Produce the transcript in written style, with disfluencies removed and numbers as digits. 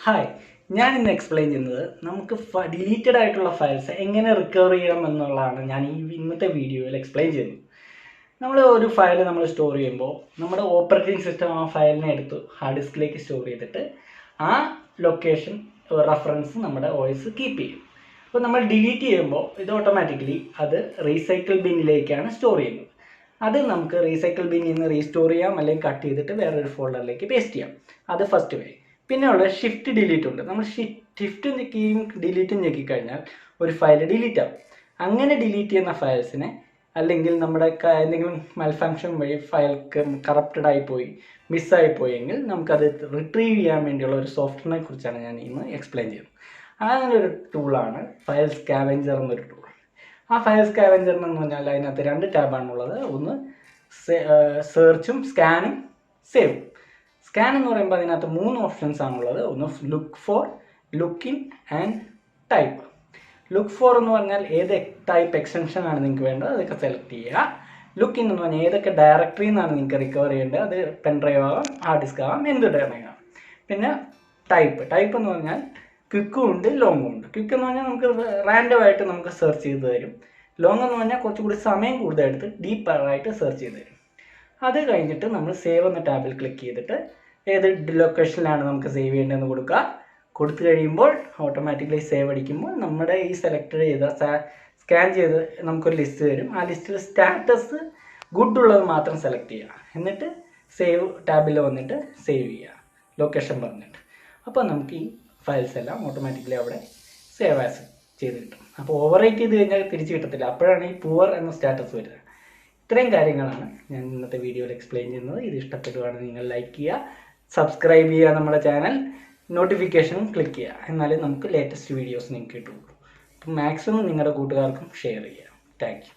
Hi, ഞാൻ ഇന്ന് explain ചെയ്യുന്നത് നമുക്ക് ഡിലീറ്റഡ് ആയിട്ടുള്ള ഫയൽസ് എങ്ങനെ റിക്കവർ ചെയ്യണം എന്നുള്ളതാണ് ഞാൻ ഇന്നത്തെ വീഡിയോയിൽ എക്സ്പ്ലെയിൻ ചെയ്യുന്നത്. നമ്മൾ ഒരു ഫയൽ നമ്മൾ സ്റ്റോർ ചെയ്യുമ്പോൾ നമ്മുടെ ഓപ്പറേറ്റിംഗ് സിസ്റ്റം ആ ഫയലിനെ എടുത്ത് ഹാർഡ് ഡിസ്കിലേക്ക് സ്റ്റോർ ചെയ്തിട്ട് ആ ലൊക്കേഷൻ റെഫറൻസ് നമ്മുടെ OS കീപ്പ് ചെയ്യും. അപ്പോൾ നമ്മൾ ഡിലീറ്റ് ചെയ്യുമ്പോൾ ഇത് ഓട്ടോമാറ്റിക്കലി അത് റീസൈക്കിൾ ബിന്നിലേക്കാണ് സ്റ്റോർ ചെയ്യുന്നത്. അത് നമുക്ക് റീസൈക്കിൾ ബിന്നിൽ നിന്ന് റീസ്റ്റോർ ചെയ്യാം, അല്ലെങ്കിൽ കട്ട് ചെയ്തിട്ട് വേറൊരു ഫോൾഡറിലേക്ക് പേസ്റ്റ് ചെയ്യാം. അത് ഫസ്റ്റ് വേ. പിന്നെ ഉള്ള ഷിഫ്റ്റ് ഡിലീറ്റ് ഉണ്ട്. നമ്മൾ ഷിഫ്റ്റ് ഞെക്കിയും ഡിലീറ്റും ഞെക്കിക്കഴിഞ്ഞാൽ ഒരു ഫയൽ ഡിലീറ്റ് ആവും. അങ്ങനെ ഡിലീറ്റ് ചെയ്യുന്ന ഫയൽസിനെ, അല്ലെങ്കിൽ നമ്മുടെ എന്തെങ്കിലും മൽഫങ്ഷൻ വഴി ഫയൽ കറപ്റ്റഡ് ആയിപ്പോയി, മിസ്സായിപ്പോയെങ്കിൽ നമുക്കത് റിട്രീവ് ചെയ്യാൻ വേണ്ടിയുള്ള ഒരു സോഫ്റ്റ്വെയറിനെ കുറിച്ചാണ് ഞാൻ ഇന്ന് എക്സ്പ്ലെയിൻ ചെയ്യുന്നത്. അങ്ങനെ ഒരു ടൂളാണ് ഫയൽ സ്കാവെഞ്ചർ എന്നൊരു ടൂൾ. ആ ഫയൽ സ്കാവെഞ്ചർ എന്ന് പറഞ്ഞാൽ അതിനകത്ത് 2 ടാബാണുള്ളത്. ഒന്ന് സെർച്ചും സ്കാനും സേവും. സ്കാൻ എന്ന് പറയുമ്പോൾ അതിനകത്ത് 3 ഓപ്ഷൻസ് ആണുള്ളത്. ഒന്ന് look for, look in and type. Look for എന്ന് പറഞ്ഞാൽ ഏത് ടൈപ്പ് എക്സ്റ്റൻഷൻ ആണ് നിങ്ങൾക്ക് വേണ്ടത് അതൊക്കെ സെലക്ട് ചെയ്യുക. ലുക്ക് ഇൻ എന്ന് പറഞ്ഞാൽ ഏതൊക്കെ ഡയറക്ടറിയിൽ നിന്നാണ് നിങ്ങൾക്ക് റിക്കവർ ചെയ്യേണ്ടത്, അത് പെൻഡ്രൈവ് ആവാം, ഹാർഡ് ഡിസ്ക് ആവാം, എന്ത് ഡയറക്ടറി ആവാം. പിന്നെ ടൈപ്പ് എന്ന് പറഞ്ഞാൽ ക്വിക്കും ഉണ്ട്, ലോങ്ങും ഉണ്ട്. ക്വിക്ക് എന്ന് പറഞ്ഞാൽ നമുക്ക് റാൻഡം ആയിട്ട് നമുക്ക് സെർച്ച് ചെയ്ത് തരും. ലോങ് എന്ന് പറഞ്ഞാൽ കുറച്ചുകൂടി സമയം കൂടുതലെടുത്ത് ഡീപ്പായിട്ട് സെർച്ച് ചെയ്ത് തരും. അത് കഴിഞ്ഞിട്ട് നമ്മൾ സേവ് എന്ന ടാബിൽ ക്ലിക്ക് ചെയ്തിട്ട് ഏത് ലൊക്കേഷനിലാണ് നമുക്ക് സേവ് ചെയ്യേണ്ടതെന്ന് കൊടുക്കുക. കൊടുത്തു കഴിയുമ്പോൾ ഓട്ടോമാറ്റിക്കലി സേവ് അടിക്കുമ്പോൾ നമ്മുടെ ഈ സെലക്ട് ചെയ്ത സ്കാൻ ചെയ്ത് നമുക്കൊരു ലിസ്റ്റ് തരും. ആ ലിസ്റ്റിൽ സ്റ്റാറ്റസ് ഗുഡ് ഉള്ളത് മാത്രം സെലക്ട് ചെയ്യുക. എന്നിട്ട് സേവ് ടാബിൽ വന്നിട്ട് സേവ് ചെയ്യുക ലൊക്കേഷൻ പറഞ്ഞിട്ട്. അപ്പോൾ നമുക്ക് ഈ ഫയൽസ് എല്ലാം ഓട്ടോമാറ്റിക്കലി അവിടെ സേവ് ആസ് ചെയ്ത് കിട്ടും. അപ്പോൾ ഓവർ റൈറ്റ് ചെയ്ത് കഴിഞ്ഞാൽ തിരിച്ച് കിട്ടത്തില്ല. അപ്പോഴാണ് ഈ പുവർ എന്ന സ്റ്റാറ്റസ് വരുന്നത്. ഇത്രയും കാര്യങ്ങളാണ് ഞാൻ ഇന്നത്തെ വീഡിയോയിൽ എക്സ്പ്ലെയിൻ ചെയ്യുന്നത്. ഇത് ഇഷ്ടപ്പെടുകയാണെങ്കിൽ നിങ്ങൾ ലൈക്ക് ചെയ്യുക, സബ്സ്ക്രൈബ് ചെയ്യുക, നമ്മുടെ ചാനൽ നോട്ടിഫിക്കേഷൻ ക്ലിക്ക് ചെയ്യുക. എന്നാലേ നമുക്ക് ലേറ്റസ്റ്റ് വീഡിയോസ് നിങ്ങൾക്ക് കിട്ടുള്ളൂ. അപ്പം മാക്സിമം നിങ്ങളുടെ കൂട്ടുകാർക്കും ഷെയർ ചെയ്യുക. Thank you.